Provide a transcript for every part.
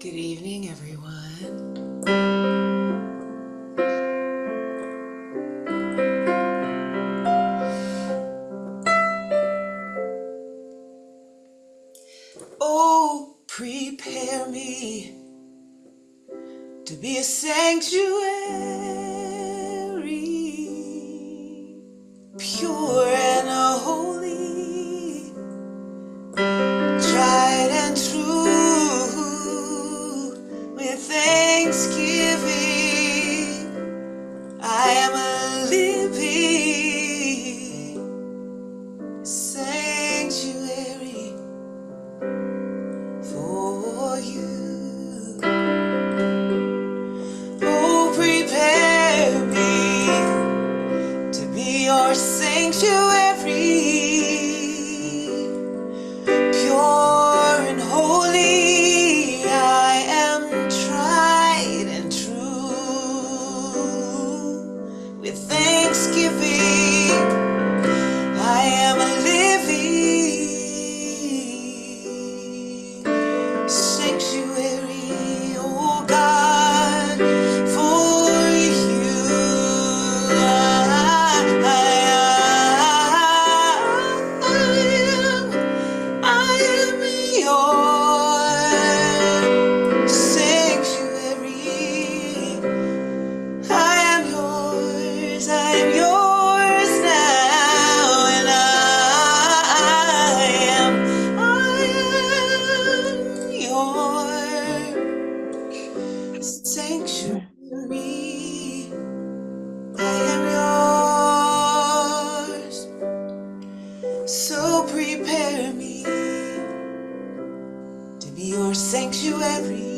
Good evening, everyone. Oh, prepare me to be a sanctuary, pure and holy, tried and true, with thanksgiving. I am a living sanctuary for you. Oh, prepare me to be your sanctuary, pure and holy. I am tried and true, with thanksgiving. I am a living sanctuary, oh God, for you. I am your sanctuary. I am yours now, and I am your sanctuary. I am yours, so prepare me to be your sanctuary.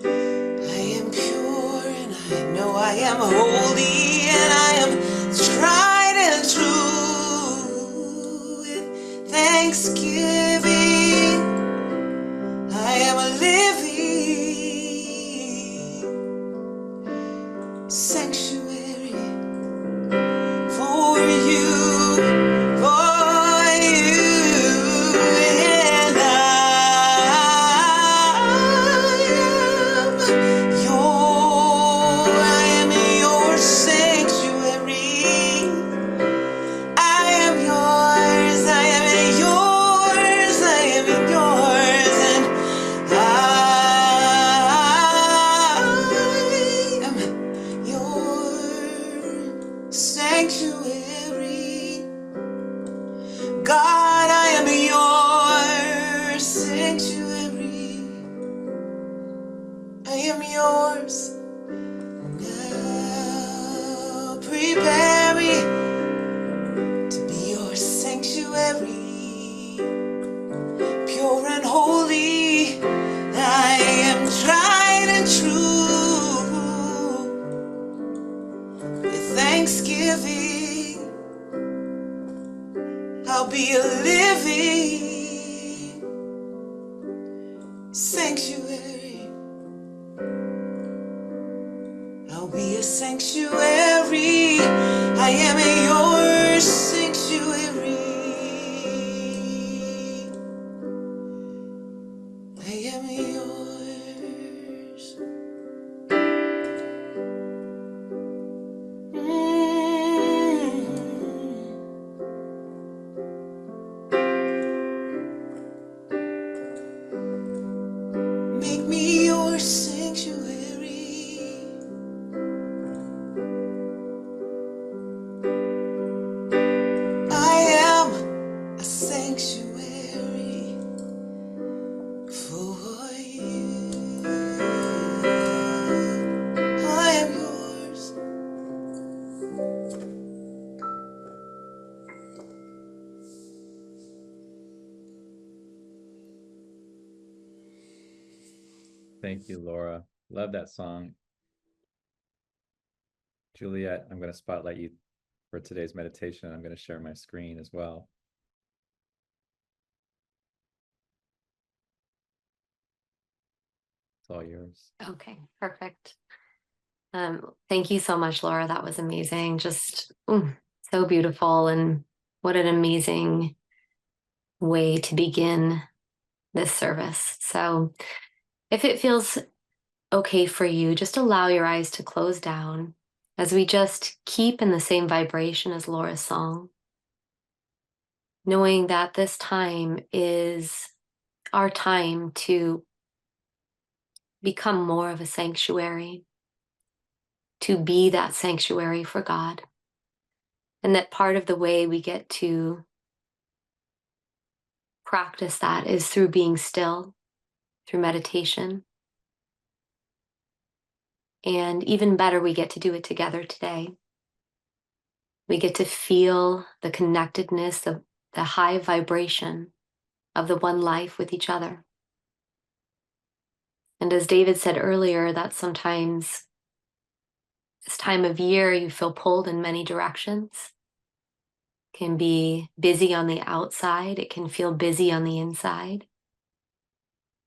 I am pure and I know I am holy, and I am tried and true, with thanksgiving. I am a living sanctuary for you, for you, and I am your sanctuary. I am yours, I am yours, I am yours, and I am your sanctuary. God, I am your sanctuary. I am yours. Now prepare me to be your sanctuary, pure and holy. I am tried and true, with thanksgiving. I'll be a living sanctuary. I'll be a sanctuary. I am your sanctuary. I am yours. Make me your sanctuary. I am a sanctuary for you. I am yours. Thank you, Laura. Love that song. Juliet, I'm going to spotlight you for today's meditation. I'm going to share my screen as well. It's all yours. Okay, perfect. Thank you so much, Laura. That was amazing. Just so beautiful, and what an amazing way to begin this service. So if it feels okay for you, just allow your eyes to close down as we just keep in the same vibration as Laura's song, knowing that this time is our time to become more of a sanctuary, to be that sanctuary for God. And that part of the way we get to practice that is through being still, through meditation. And even better, we get to do it together today. We get to feel the connectedness, the high vibration of the one life with each other. And as David said earlier, that sometimes this time of year you feel pulled in many directions. It can be busy on the outside, it can feel busy on the inside,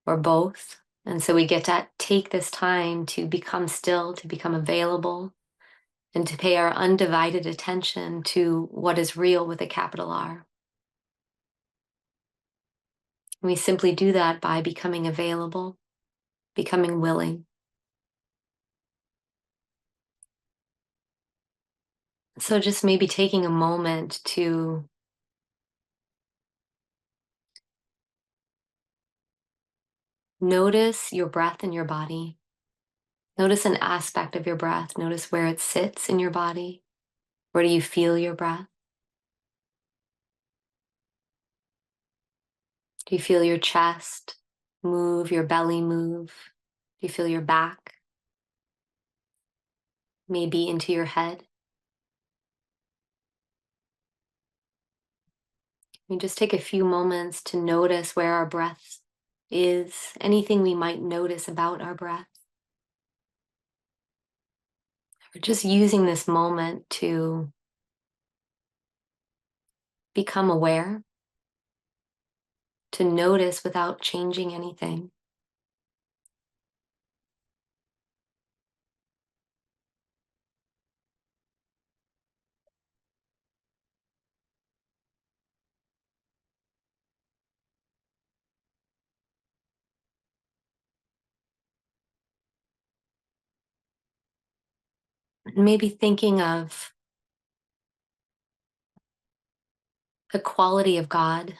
or both. And so we get to take this time to become still, to become available, and to pay our undivided attention to what is real with a capital R. We simply do that by becoming available, becoming willing. So just maybe taking a moment to notice your breath in your body. Notice an aspect of your breath. Notice where it sits in your body. Where do you feel your breath? Do you feel your chest move, your belly move? Do you feel your back? Maybe into your head? We just take a few moments to notice where our breath is, anything we might notice about our breath. We're just using this moment to become aware, to notice without changing anything. Maybe thinking of the quality of God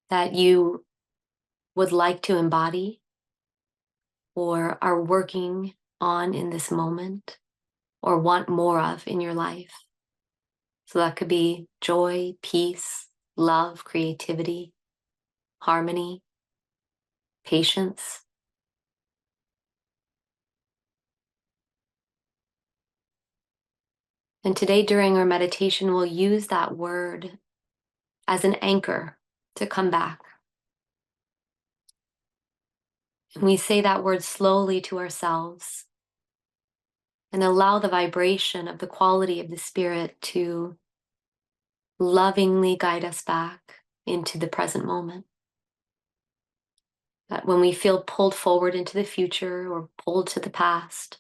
that you would like to embody or are working on in this moment or want more of in your life. So that could be joy, peace, love, creativity, harmony, patience. And today during our meditation, we'll use that word as an anchor to come back. And we say that word slowly to ourselves and allow the vibration of the quality of the Spirit to lovingly guide us back into the present moment. That when we feel pulled forward into the future or pulled to the past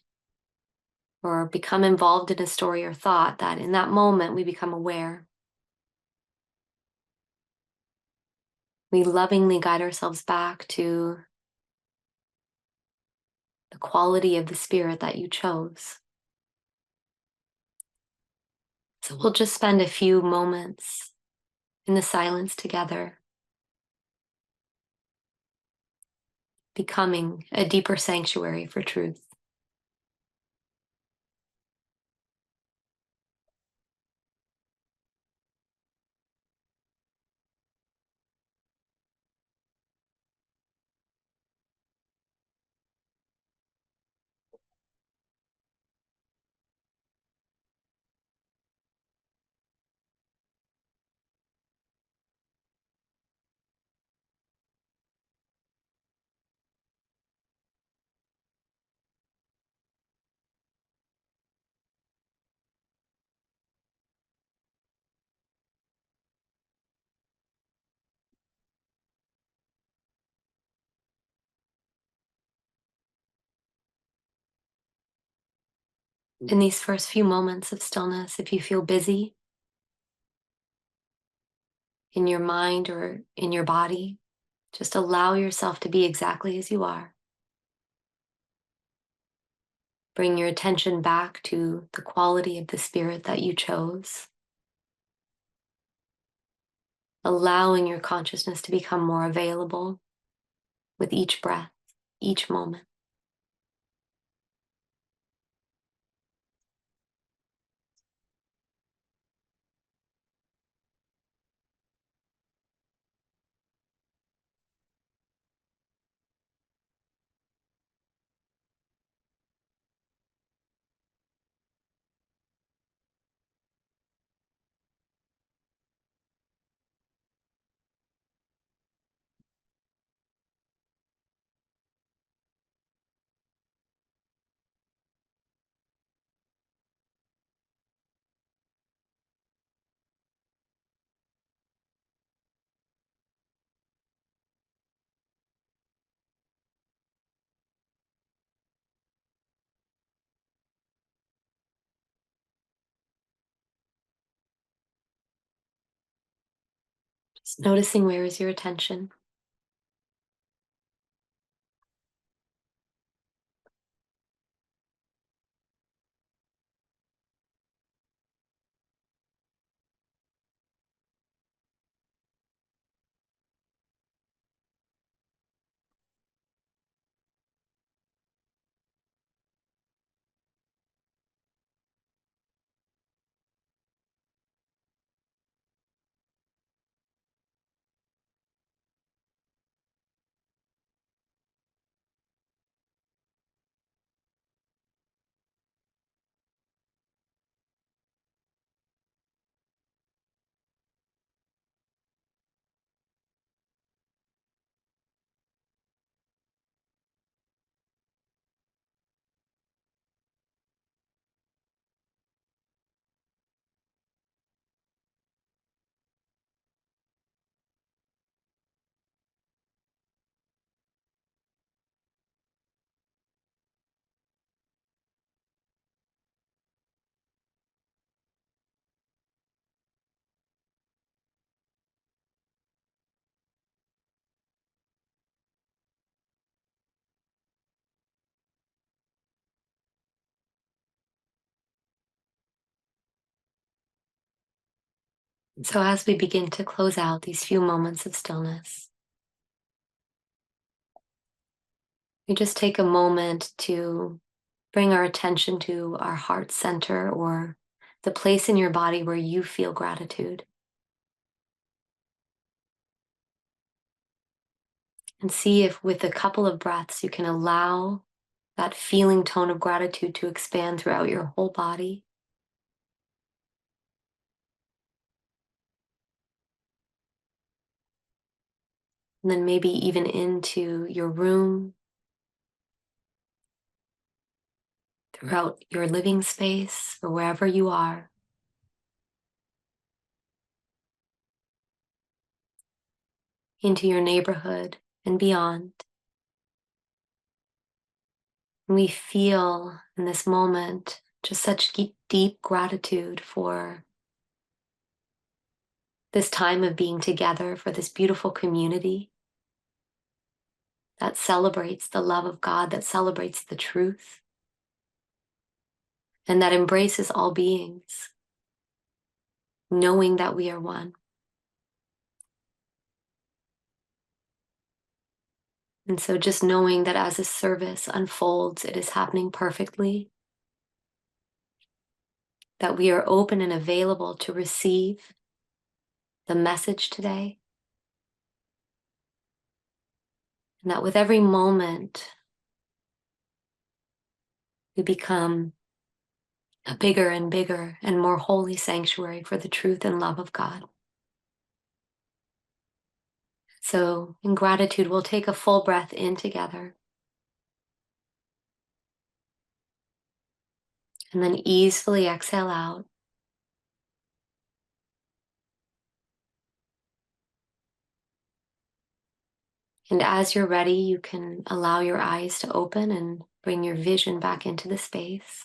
or become involved in a story or thought, that in that moment we become aware. We lovingly guide ourselves back to the quality of the Spirit that you chose. So we'll just spend a few moments in the silence together, becoming a deeper sanctuary for truth. In these first few moments of stillness, if you feel busy in your mind or in your body, Just allow yourself to be exactly as you are. Bring your attention back to the quality of the spirit that you chose. Allowing your consciousness to become more available with each breath, each moment. Just noticing, where is your attention? So as we begin to close out these few moments of stillness, we just take a moment to bring our attention to our heart center, or the place in your body where you feel gratitude. And see if with a couple of breaths you can allow that feeling tone of gratitude to expand throughout your whole body. And then maybe even into your room, throughout your living space, or wherever you are. Into your neighborhood and beyond. And we feel in this moment just such deep gratitude for this time of being together, for this beautiful community that celebrates the love of God, that celebrates the truth, and that embraces all beings, knowing that we are one. And so just knowing that as this service unfolds, it is happening perfectly, that we are open and available to receive the message today, and that with every moment, we become a bigger and bigger and more holy sanctuary for the truth and love of God. So in gratitude, we'll take a full breath in together, and then easily exhale out. And as you're ready, you can allow your eyes to open and bring your vision back into the space.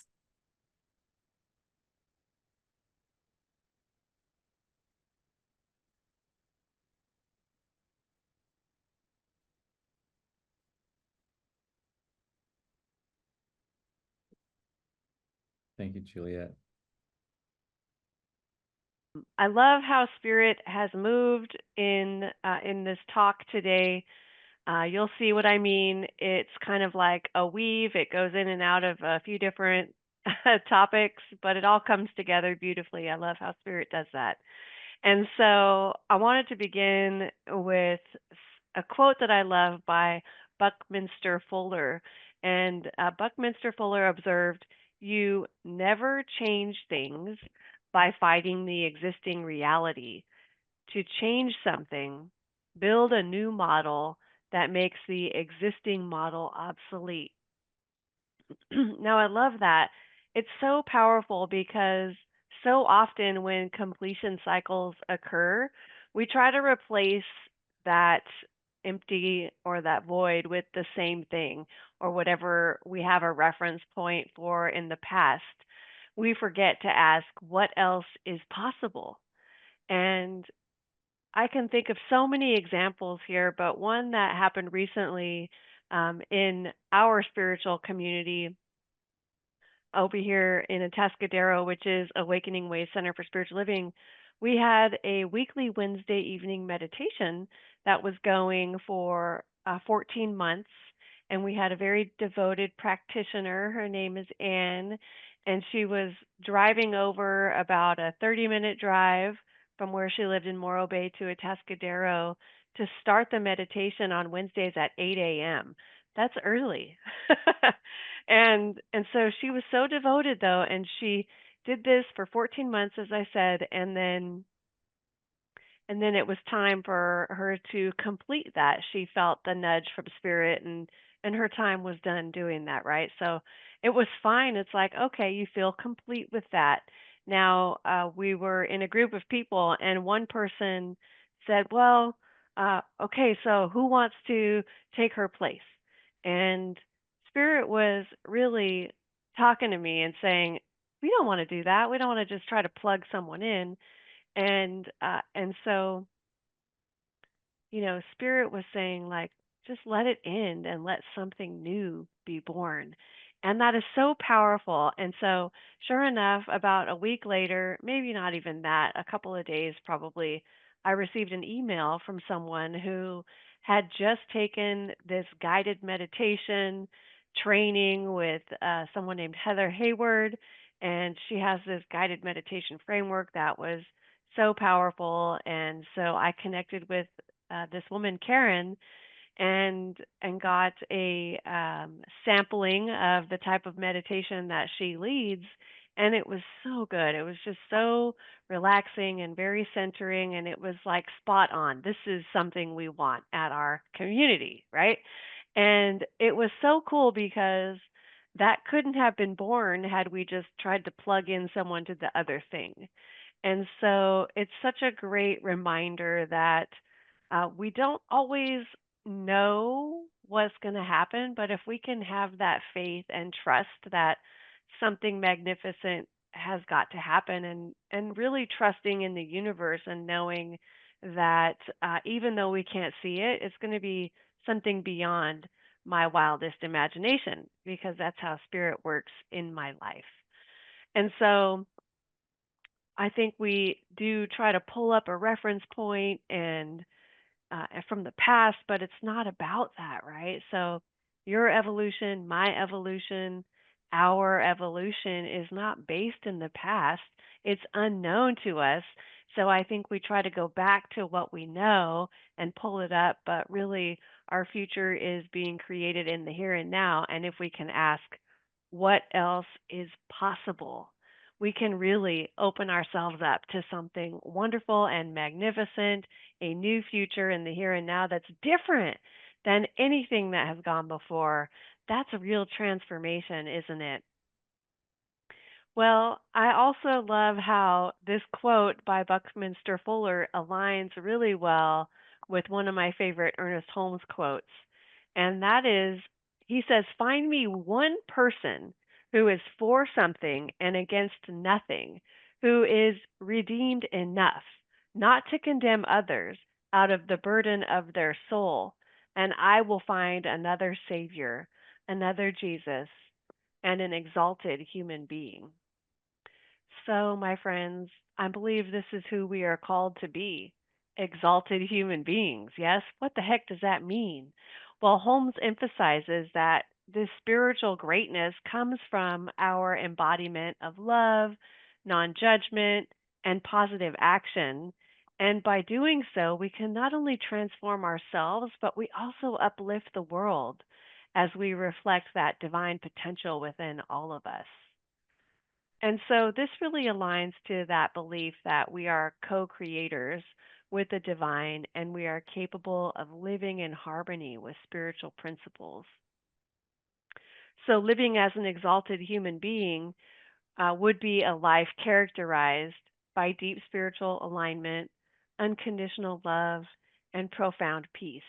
Thank you, Juliet. I love how spirit has moved in this talk today. You'll see what I mean. It's kind of like a weave. It goes in and out of a few different topics, but it all comes together beautifully. I love how spirit does that. And so I wanted to begin with a quote that I love by Buckminster Fuller. And Buckminster Fuller observed, "You never change things by fighting the existing reality. To change something, build a new model that makes the existing model obsolete." Now, I love that. It's so powerful because so often when completion cycles occur, we try to replace that empty or that void with the same thing or whatever we have a reference point for in the past. We forget to ask what else is possible. And I can think of so many examples here, but one that happened recently in our spiritual community over here in Atascadero, which is Awakening Way Center for Spiritual Living, we had a weekly Wednesday evening meditation that was going for 14 months. And we had a very devoted practitioner. Her name is Anne. And she was driving over about a 30-minute drive from where she lived in Morro Bay to Atascadero to start the meditation on Wednesdays at 8 a.m. That's early. And so she was so devoted though, and she did this for 14 months, as I said, and then it was time for her to complete that. She felt the nudge from spirit, and her time was done doing that, right? So it was fine. It's like, okay, you feel complete with that. Now, we were in a group of people, and one person said, well, okay, so who wants to take her place? And spirit was really talking to me and saying, we don't want to do that. We don't want to just try to plug someone in. And so, spirit was saying, like, just let it end and let something new be born. And that is so powerful. And so, sure enough, about a week later, maybe not even that, a couple of days probably, I received an email from someone who had just taken this guided meditation training with someone named Heather Hayward. And she has this guided meditation framework that was so powerful. And so I connected with this woman, Karen, and got a sampling of the type of meditation that she leads, and it was so good. It was just so relaxing and very centering, and it was like spot on. This is something we want at our community, right? And it was so cool because that couldn't have been born had we just tried to plug in someone to the other thing. And so it's such a great reminder that we don't always know what's going to happen, but if we can have that faith and trust that something magnificent has got to happen, and really trusting in the universe and knowing that even though we can't see it, it's going to be something beyond my wildest imagination because that's how spirit works in my life. And so I think we do try to pull up a reference point and from the past, but it's not about that, right? So your evolution, my evolution, our evolution is not based in the past. It's unknown to us. So I think we try to go back to what we know and pull it up, but really our future is being created in the here and now. And if we can ask, what else is possible? We can really open ourselves up to something wonderful and magnificent, a new future in the here and now that's different than anything that has gone before. That's a real transformation, isn't it? Well, I also love how this quote by Buckminster Fuller aligns really well with one of my favorite Ernest Holmes quotes. And that is, he says, find me one person who is for something and against nothing, who is redeemed enough not to condemn others out of the burden of their soul, and I will find another Savior, another Jesus, and an exalted human being. So, my friends, I believe this is who we are called to be, exalted human beings. Yes? What the heck does that mean? Well, Holmes emphasizes that this spiritual greatness comes from our embodiment of love, non judgment, and positive action. And by doing so, we can not only transform ourselves, but we also uplift the world as we reflect that divine potential within all of us. And so this really aligns to that belief that we are co creators with the divine and we are capable of living in harmony with spiritual principles. So, living as an exalted human being would be a life characterized by deep spiritual alignment, unconditional love, and profound peace,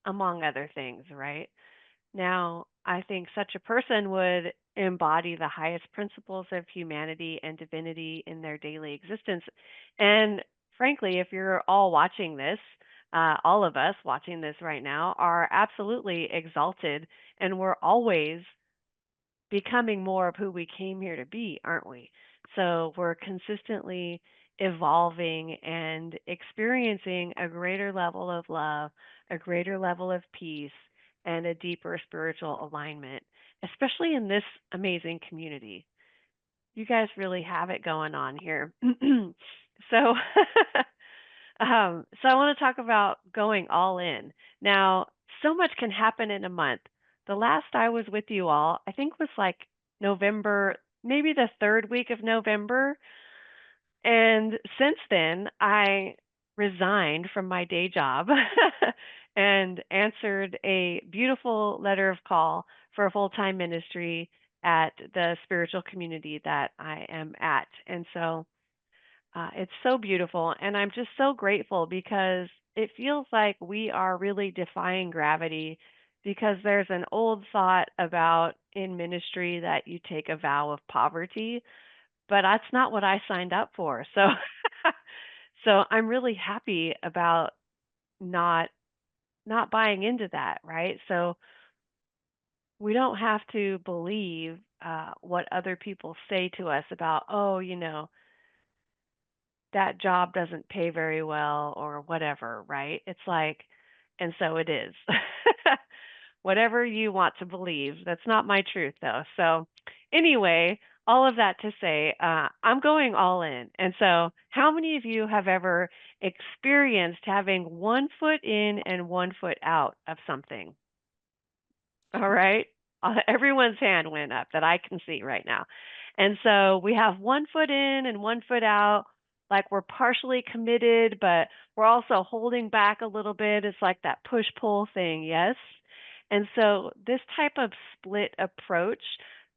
among other things, right? Now, I think such a person would embody the highest principles of humanity and divinity in their daily existence. And frankly, if you're all watching this, all of us watching this right now are absolutely exalted, and we're always becoming more of who we came here to be, aren't we? So we're consistently evolving and experiencing a greater level of love, a greater level of peace, and a deeper spiritual alignment, especially in this amazing community. You guys really have it going on here. so so I want to talk about going all in. Now, so much can happen in a month. The last I was with you all, I think was like November, maybe the third week of November. And since then, I resigned from my day job and answered a beautiful letter of call for a full time ministry at the spiritual community that I am at. And so it's so beautiful. And I'm just so grateful because it feels like we are really defying gravity because there's an old thought about in ministry that you take a vow of poverty, but that's not what I signed up for. So so I'm really happy about not not buying into that, right? So we don't have to believe what other people say to us about, oh, that job doesn't pay very well or whatever, right? It's like, and so it is. Whatever you want to believe. That's not my truth, though. So, anyway, all of that to say, I'm going all in. And so, how many of you have ever experienced having one foot in and one foot out of something? All right. Everyone's hand went up that I can see right now. And so we have one foot in and one foot out, like we're partially committed, but we're also holding back a little bit. It's like that push pull thing, yes? And so this type of split approach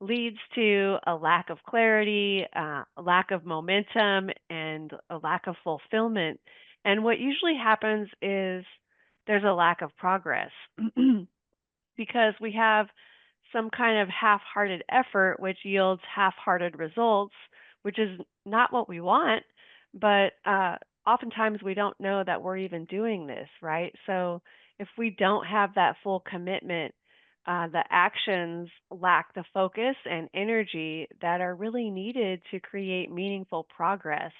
leads to a lack of clarity, a lack of momentum, and a lack of fulfillment. And what usually happens is there's a lack of progress. Because we have some kind of half hearted effort, which yields half hearted results, which is not what we want. But oftentimes we don't know that we're even doing this, right? So if we don't have that full commitment, the actions lack the focus and energy that are really needed to create meaningful progress.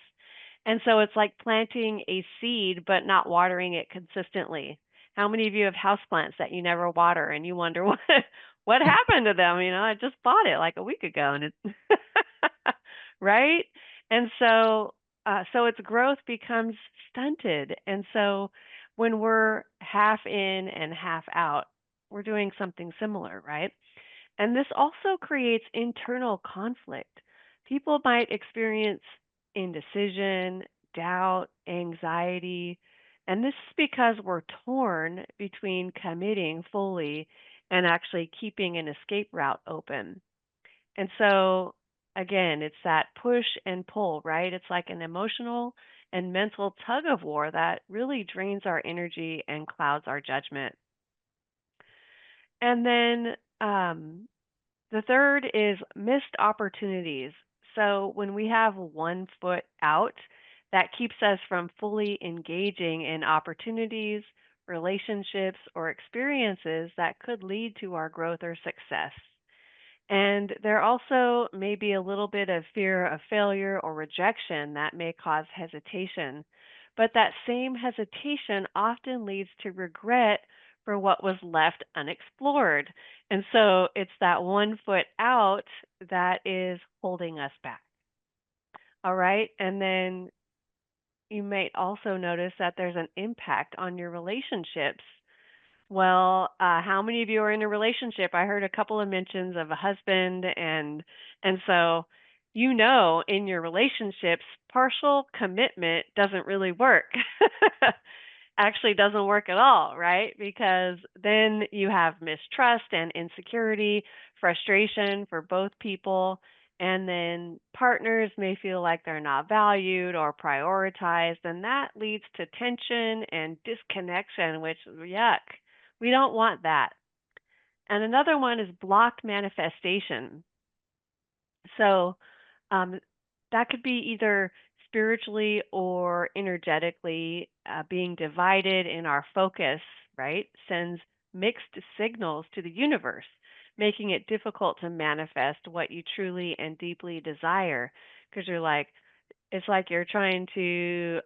And so it's like planting a seed but not watering it consistently. How many of you have houseplants that you never water and you wonder what happened to them? I just bought it like a week ago and it's right? And so its growth becomes stunted. And so when we're half in and half out, we're doing something similar, right? And this also creates internal conflict. People might experience indecision, doubt, anxiety, and this is because we're torn between committing fully and actually keeping an escape route open. And so, again, it's that push and pull, right? It's like an emotional and mental tug of war that really drains our energy and clouds our judgment. And then the third is missed opportunities. So when we have one foot out, that keeps us from fully engaging in opportunities, relationships, or experiences that could lead to our growth or success. And there also may be a little bit of fear of failure or rejection that may cause hesitation. But that same hesitation often leads to regret for what was left unexplored. And so it's that 1 foot out that is holding us back. All right. And then you might also notice that there's an impact on your relationships. Well, how many of you are in a relationship? I heard a couple of mentions of a husband, and so in your relationships, partial commitment doesn't really work. Actually doesn't work at all, right? Because then you have mistrust and insecurity, frustration for both people, and then partners may feel like they're not valued or prioritized, and that leads to tension and disconnection, which, yuck, we don't want that. And another one is blocked manifestation. So um, that could be either spiritually or energetically being divided in our focus, right? Sends mixed signals to the universe, making it difficult to manifest what you truly and deeply desire. Because it's like you're trying to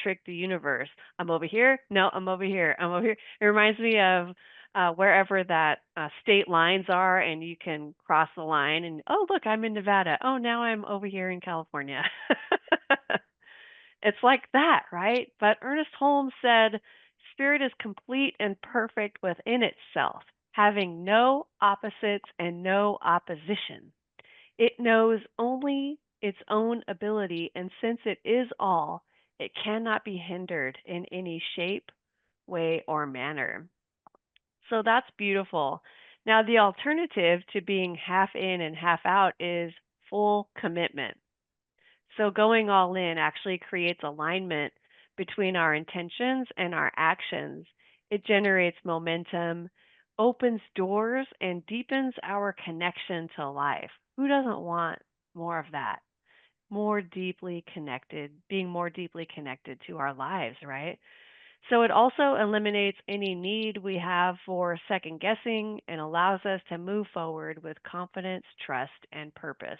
trick the universe. I'm over here. No, I'm over here. I'm over here. It reminds me of wherever that state lines are, and you can cross the line. And oh, look, I'm in Nevada. Oh, now I'm over here in California. It's like that, right? But Ernest Holmes said, "Spirit is complete and perfect within itself, having no opposites and no opposition. It knows only its own ability, and since it is all, it cannot be hindered in any shape, way, or manner." So that's beautiful. Now, the alternative to being half in and half out is full commitment. So going all in actually creates alignment between our intentions and our actions. It generates momentum, opens doors, and deepens our connection to life. Who doesn't want more of that? More deeply connected, being more deeply connected to our lives, right? So it also eliminates any need we have for second guessing and allows us to move forward with confidence, trust, and purpose.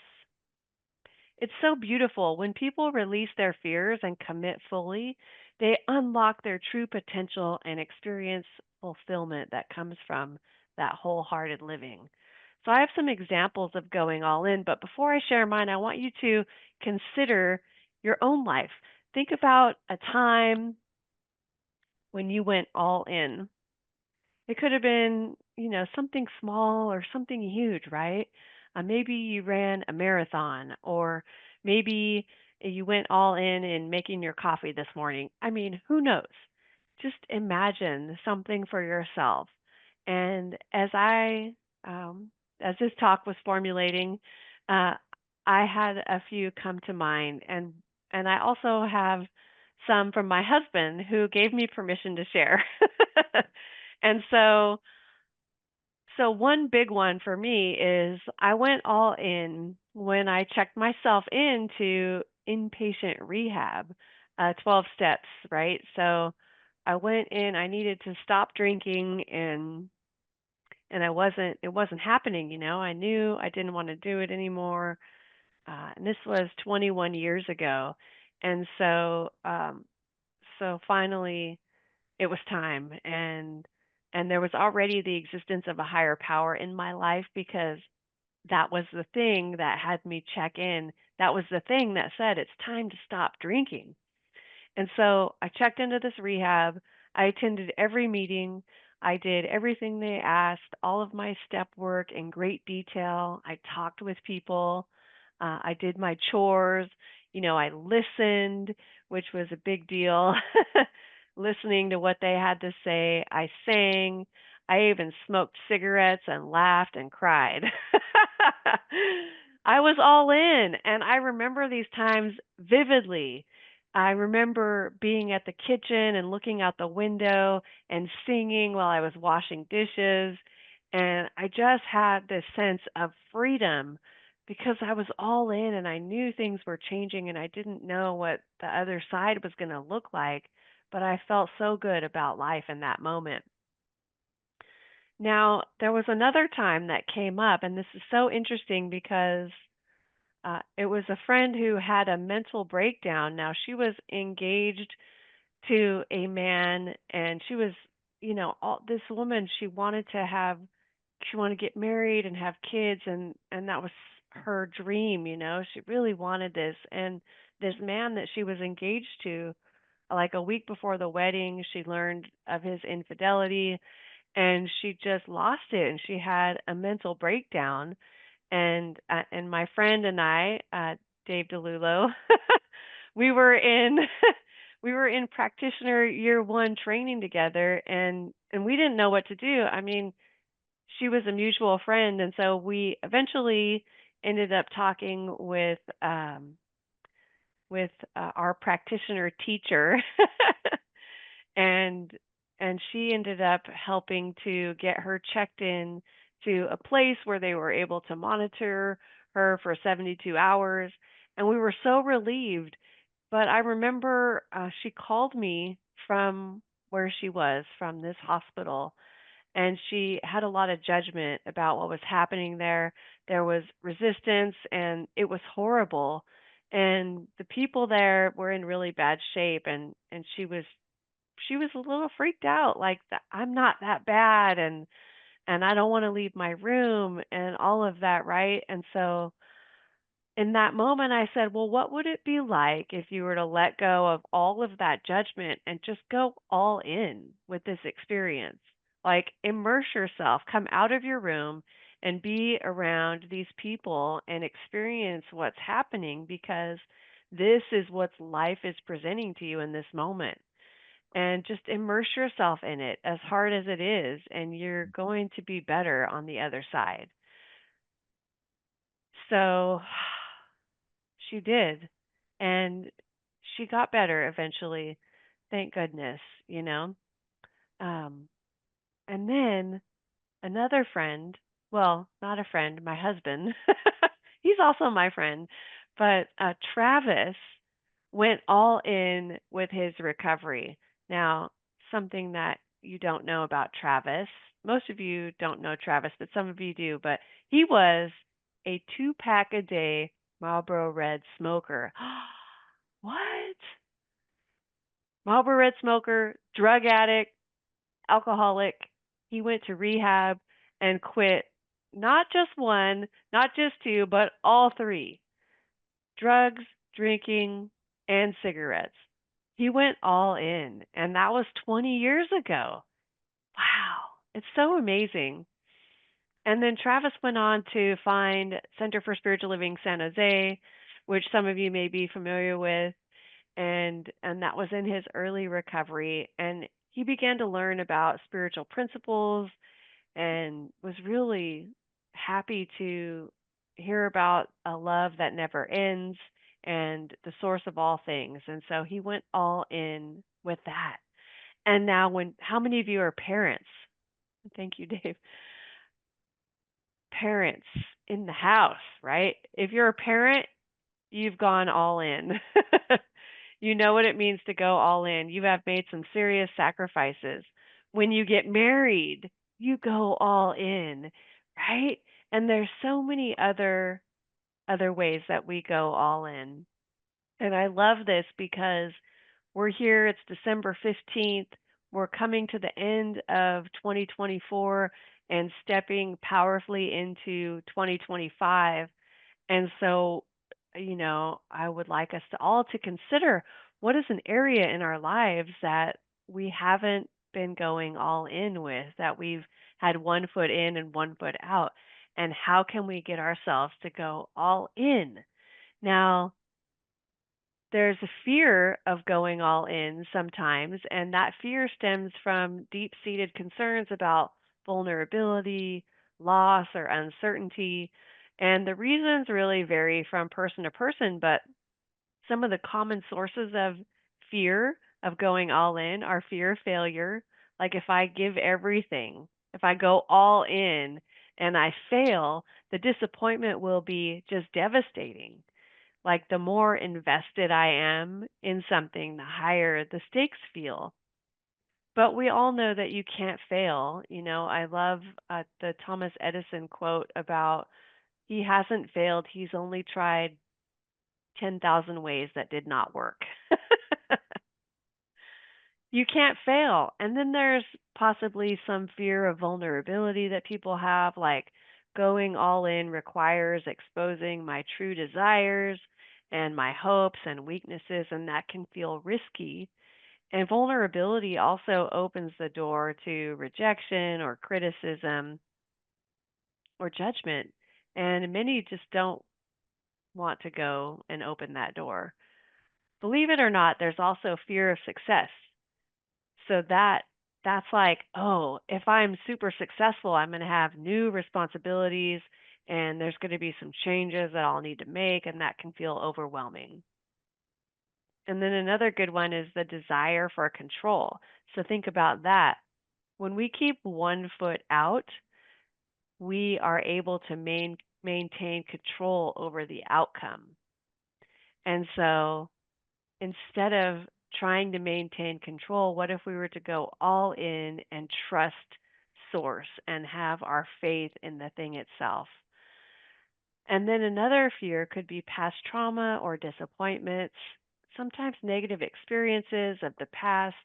It's so beautiful. When people release their fears and commit fully, they unlock their true potential and experience fulfillment that comes from that wholehearted living. So, I have some examples of going all in, but before I share mine, I want you to consider your own life. Think about a time when you went all in. It could have been, something small or something huge, right? Maybe you ran a marathon, or maybe you went all in making your coffee this morning. I mean, who knows? Just imagine something for yourself. And um, as this talk was formulating, uh, I had a few come to mind, and I also have some from my husband who gave me permission to share. And so one big one for me is I went all in when I checked myself into inpatient rehab, 12 steps, right? So I went in, I needed to stop drinking, and it wasn't happening, I knew I didn't want to do it anymore. And this was 21 years ago. And so finally it was time, and there was already the existence of a higher power in my life, because that was the thing that had me check in. That was the thing that said it's time to stop drinking. And so I checked into this rehab. I attended every meeting. I did everything they asked, all of my step work in great detail. I talked with people. I did my chores. I listened, which was a big deal, listening to what they had to say. I sang. I even smoked cigarettes and laughed and cried. I was all in, and I remember these times vividly. I remember being at the kitchen and looking out the window and singing while I was washing dishes. And I just had this sense of freedom because I was all in and I knew things were changing and I didn't know what the other side was going to look like. But I felt so good about life in that moment. Now, there was another time that came up, and this is so interesting because it was a friend who had a mental breakdown. Now, she was engaged to a man, and she was, this woman, she wanted to get married and have kids, and that was her dream. She really wanted this. And this man that she was engaged to, like a week before the wedding, she learned of his infidelity, and she just lost it, and she had a mental breakdown. And my friend and I, Dave DeLulo, we were in we were in practitioner year one training together, and we didn't know what to do. I mean, she was a mutual friend, and so we eventually ended up talking with our practitioner teacher, and she ended up helping to get her checked in to a place where they were able to monitor her for 72 hours, and we were so relieved. But I remember she called me from where she was, from this hospital, and she had a lot of judgment about what was happening there. There was resistance, and it was horrible. And the people there were in really bad shape, and she was a little freaked out, like I'm not that bad, and I don't want to leave my room and all of that, right? And so in that moment, I said, well, what would it be like if you were to let go of all of that judgment and just go all in with this experience? Like, immerse yourself, come out of your room and be around these people and experience what's happening, because this is what life is presenting to you in this moment. And just immerse yourself in it as hard as it is, and you're going to be better on the other side. So she did. And she got better eventually. Thank goodness, you know. Um, and then another friend, well, not a friend, my husband. He's also my friend, but Travis went all in with his recovery. Now, something that you don't know about Travis, most of you don't know Travis, but some of you do, but he was a 2-pack a day Marlboro Red smoker. What? Marlboro Red smoker, drug addict, alcoholic. He went to rehab and quit not just one, not just two, but all three: drugs, drinking, and cigarettes. He went all in, and that was 20 years ago. Wow, it's so amazing. And then Travis went on to find Center for Spiritual Living San Jose, which some of you may be familiar with, and that was in his early recovery, and he began to learn about spiritual principles and was really happy to hear about a love that never ends and the source of all things. And so he went all in with that. And now, how many of you are parents? Thank you, Dave. Parents in the house, right? If you're a parent, you've gone all in. You know what it means to go all in. You have made some serious sacrifices. When you get married, you go all in, right? And there's so many other ways that we go all in. And I love this because we're here, it's December 15th. We're coming to the end of 2024 and stepping powerfully into 2025. And so, I would like us to all to consider, what is an area in our lives that we haven't been going all in with, that we've had one foot in and one foot out, and how can we get ourselves to go all in? Now, there's a fear of going all in sometimes, and that fear stems from deep seated concerns about vulnerability, loss, or uncertainty. And the reasons really vary from person to person, but some of the common sources of fear of going all in are fear of failure. Like, if I give everything, if I go all in and I fail, the disappointment will be just devastating. Like, the more invested I am in something, the higher the stakes feel. But we all know that you can't fail. I love the Thomas Edison quote about he hasn't failed, he's only tried 10,000 ways that did not work. You can't fail. And then there's possibly some fear of vulnerability that people have, like going all in requires exposing my true desires and my hopes and weaknesses, and that can feel risky. And vulnerability also opens the door to rejection or criticism or judgment. And many just don't want to go and open that door. Believe it or not, there's also fear of success. So that's like, oh, if I'm super successful, I'm going to have new responsibilities and there's going to be some changes that I'll need to make, and that can feel overwhelming. And then another good one is the desire for control. So think about that. When we keep one foot out, we are able to maintain control over the outcome. And so instead of trying to maintain control, what if we were to go all in and trust source and have our faith in the thing itself? And then another fear could be past trauma or disappointments. Sometimes negative experiences of the past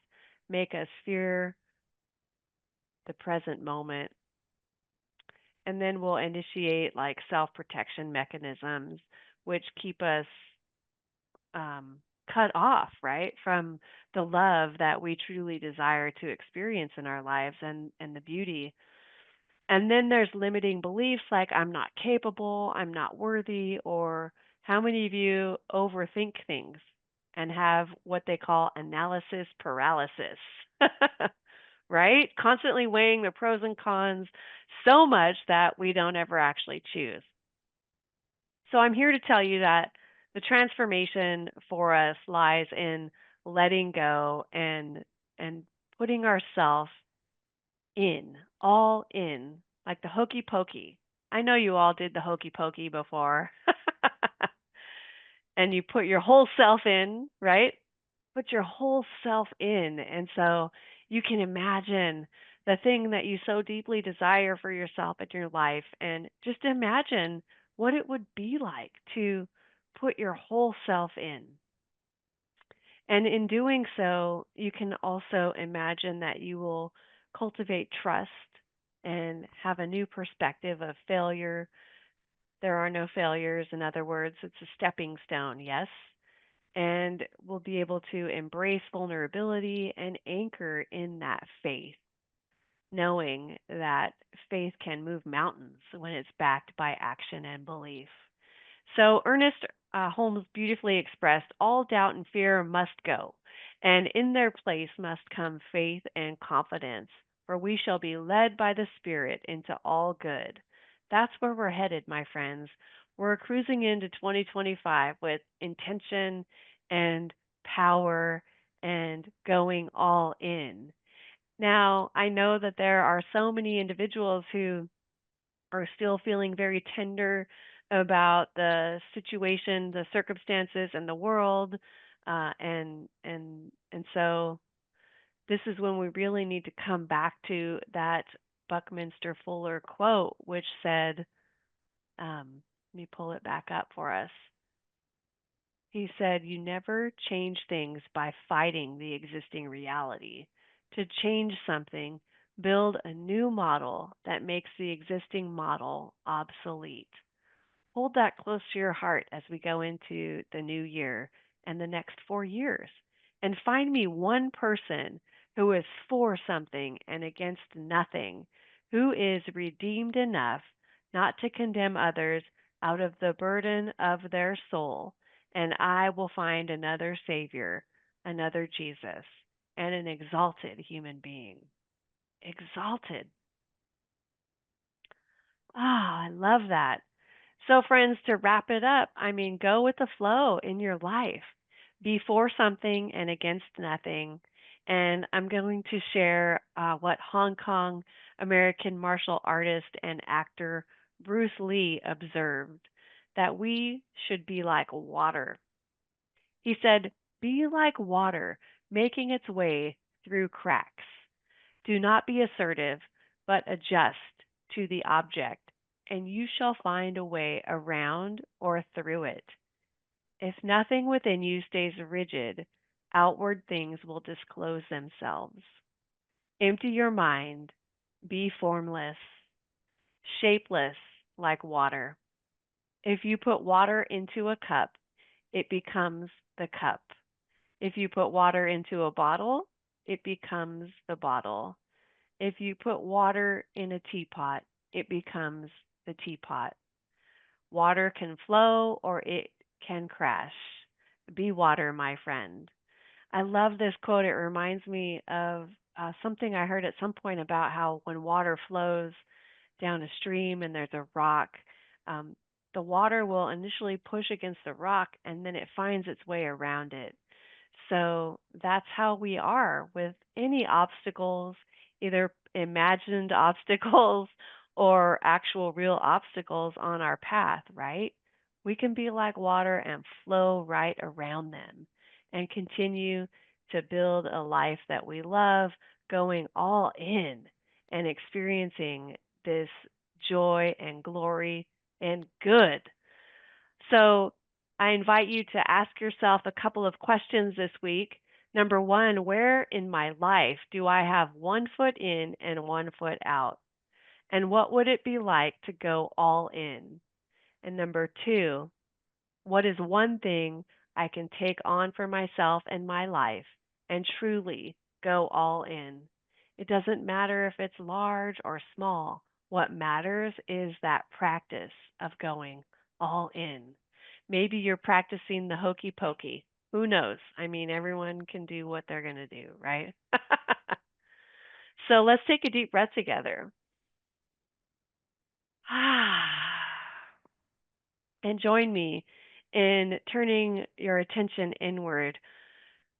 make us fear the present moment. And then we'll initiate like self protection mechanisms, which keep us cut off, right, from the love that we truly desire to experience in our lives and the beauty. And then there's limiting beliefs like I'm not capable, I'm not worthy, or how many of you overthink things and have what they call analysis paralysis? Right? Constantly weighing the pros and cons so much that we don't ever actually choose. So I'm here to tell you that the transformation for us lies in letting go and putting ourselves in, all in, like the hokey pokey. I know you all did the hokey pokey before. And you put your whole self in, right? Put your whole self in. And so you can imagine the thing that you so deeply desire for yourself in your life. And just imagine what it would be like to put your whole self in. And in doing so, you can also imagine that you will cultivate trust and have a new perspective of failure. There are no failures. In other words, it's a stepping stone, yes? And we'll be able to embrace vulnerability and anchor in that faith, knowing that faith can move mountains when it's backed by action and belief. So Ernest Holmes beautifully expressed all doubt and fear must go, and in their place must come faith and confidence, for we shall be led by the Spirit into all good. That's where we're headed, my friends. We're cruising into 2025 with intention and power and going all in. Now, I know that there are so many individuals who are still feeling very tender about the situation, the circumstances, and the world, and so this is when we really need to come back to that Buckminster Fuller quote, which said, let me pull it back up for us. He said, "You never change things by fighting the existing reality. To change something, build a new model that makes the existing model obsolete." Hold that close to your heart as we go into the new year and the next 4 years. And find me one person who is for something and against nothing, who is redeemed enough not to condemn others out of the burden of their soul. And I will find another Savior, another Jesus, and an exalted human being. Exalted. Ah, I love that. So, friends, to wrap it up, I mean, go with the flow in your life. Be for something and against nothing. And I'm going to share what Hong Kong American martial artist and actor Bruce Lee observed, that we should be like water. He said, "Be like water making its way through cracks." Do not be assertive, but adjust to the object, and you shall find a way around or through it. If nothing within you stays rigid, outward things will disclose themselves. Empty your mind, be formless, shapeless like water. If you put water into a cup, it becomes the cup. If you put water into a bottle, it becomes the bottle. If you put water in a teapot, it becomes the teapot. Water can flow or it can crash. Be water, my friend. I love this quote. It reminds me of something I heard at some point about how when water flows down a stream and there's a rock, um, the water will initially push against the rock and then it finds its way around it. So that's how we are with any obstacles, either imagined obstacles or actual real obstacles on our path, right? We can be like water and flow right around them and continue to build a life that we love, going all in and experiencing this joy and glory and good. So I invite you to ask yourself a couple of questions this week. Number one, where in my life do I have one foot in and one foot out? And what would it be like to go all in? And number two, what is one thing I can take on for myself and my life and truly go all in? It doesn't matter if it's large or small. What matters is that practice of going all in. Maybe you're practicing the hokey pokey. Who knows? I mean, everyone can do what they're going to do, right? So let's take a deep breath together. And join me in turning your attention inward.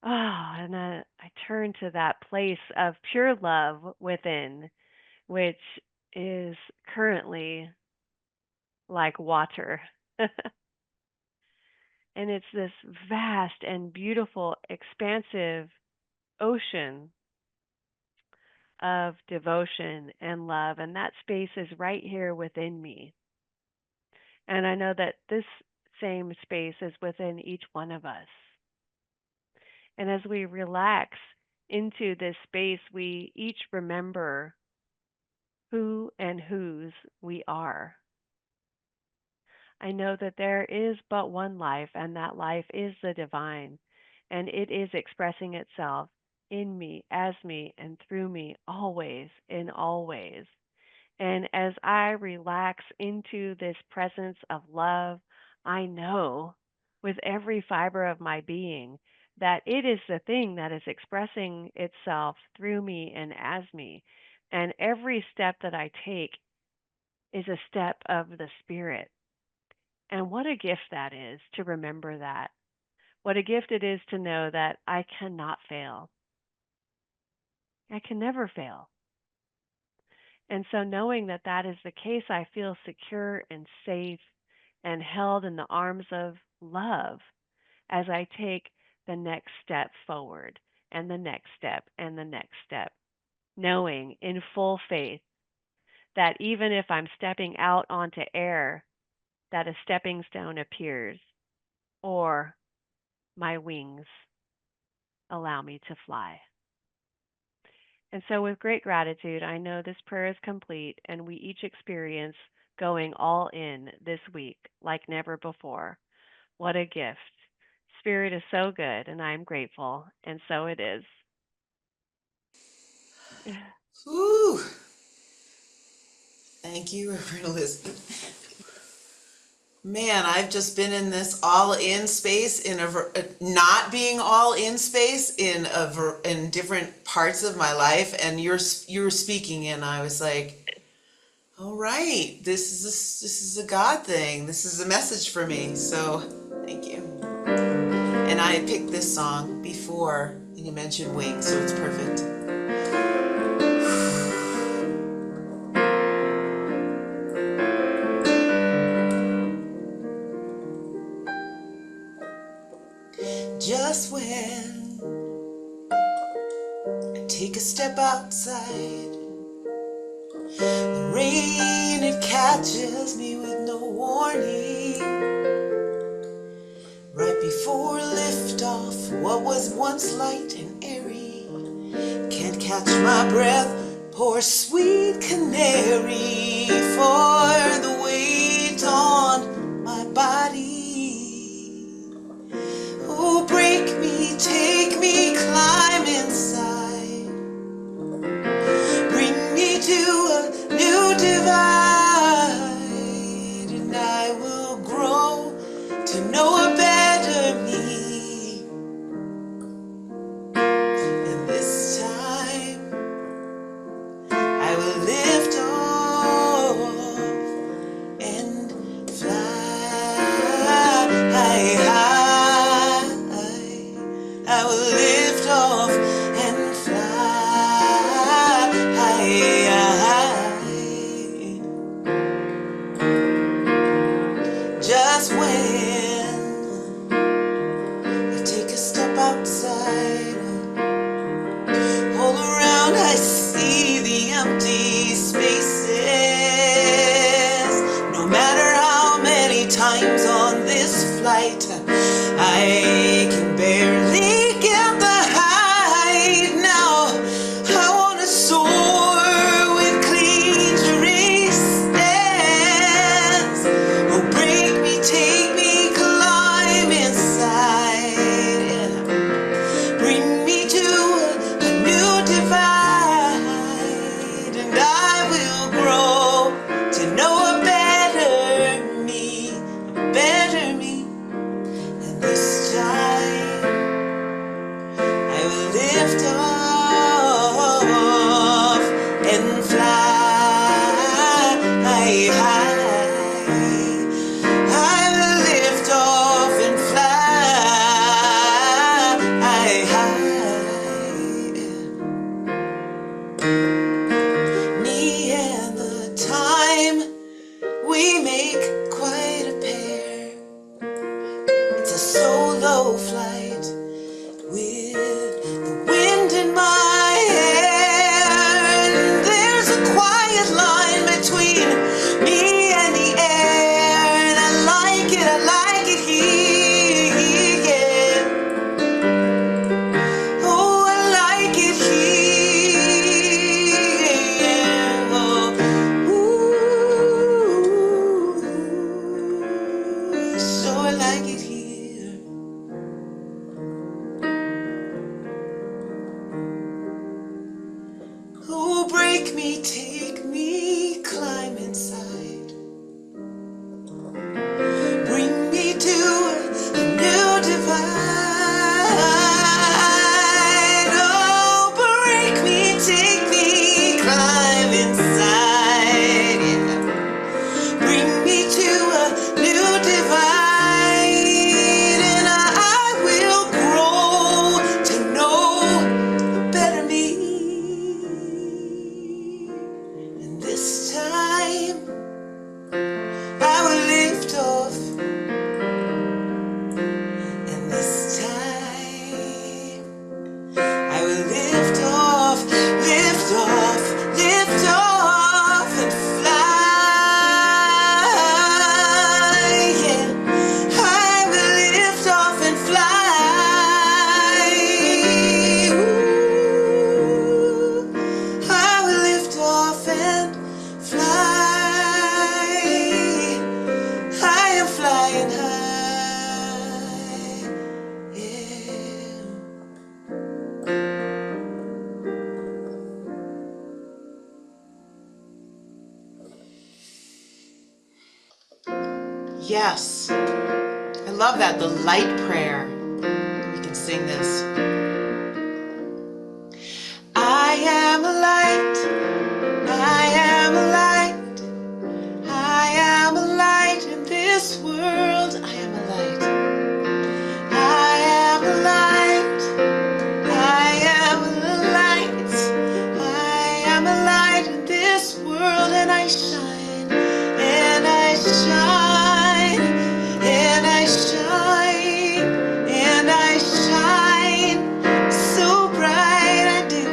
Oh, and I turn to that place of pure love within, which is currently like water. And it's this vast and beautiful, expansive ocean of devotion and love. And that space is right here within me. And I know that this same space is within each one of us. And as we relax into this space, we each remember who and whose we are. I know that there is but one life, and that life is the divine, and it is expressing itself in me, as me, and through me, always, in all ways. And as I relax into this presence of love, I know with every fiber of my being that it is the thing that is expressing itself through me and as me. And every step that I take is a step of the Spirit. And what a gift that is to remember that. What a gift it is to know that I cannot fail. I can never fail. And so, knowing that that is the case, I feel secure and safe and held in the arms of love as I take the next step forward and the next step and the next step, knowing in full faith that even if I'm stepping out onto air, that a stepping stone appears or my wings allow me to fly. And so, with great gratitude, I know this prayer is complete and we each experience going all in this week like never before. What a gift. Spirit is so good, and I am grateful, and so it is. Ooh, thank you, Reverend Elizabeth. Man, I've just been in this all in space in not being all in space in different parts of my life, and you're speaking, and I was like, all right, this is a God thing. This is a message for me. So thank you. And I had picked this song before you mentioned wings, so it's perfect. Just when take a step outside. The rain, it catches me with no warning. Right before liftoff, what was once light and airy can't catch my breath, poor sweet canary, for the weight on my body. Oh, break me, take me, climb inside. Bring me to a new divide, and I will grow to know a better me. And this time I will lift off and fly high. I will lift off and fly high. Just when I take a step outside, all around I see the empty spaces. No matter how many times on this flight I can barely get the height. Now I want to soar with clean races. Oh, break me, take me, climb inside. Yeah. Bring me to a new divide, and I will grow to know a better me, a better me. And this time I will lift off and fly high. I will lift off and fly high. Me and the time, we make quite a pair. It's a solo flight with the wind in my hair. And there's a quiet line between me and the air, and I like it here. Oh, I like it here. Oh, ooh, sure like it here. Oh, break me, take me, climb inside. Bring me to a new divide. Oh, break me, take me, climb inside. Yeah. Bring me to a new divide, and I will grow to know a better me. And this time I will lift off, and this time I will lift off, lift off, lift off and fly. Yeah, I will lift off and fly. Ooh, I will lift off and fly. I am flying high. Yeah. Yes, I love that, the light prayer. We can sing this. I am a light, I am a light, I am a light in this world. I am a light, I am a light, I am a light, I am a light in this world, and I shine, and I shine, and I shine, and I shine so bright. I do.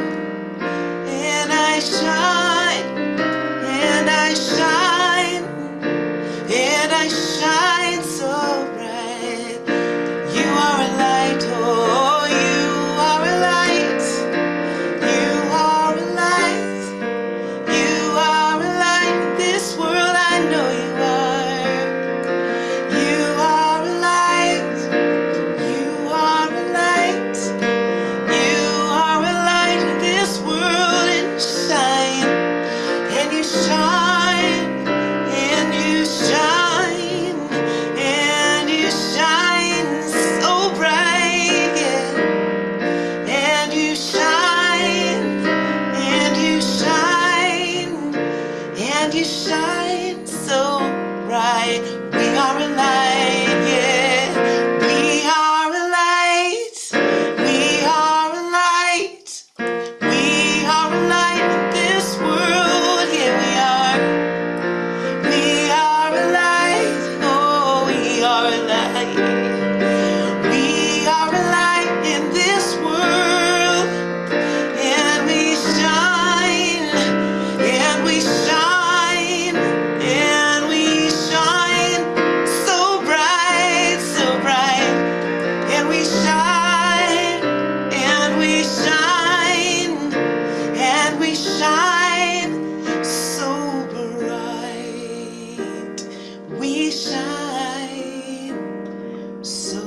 so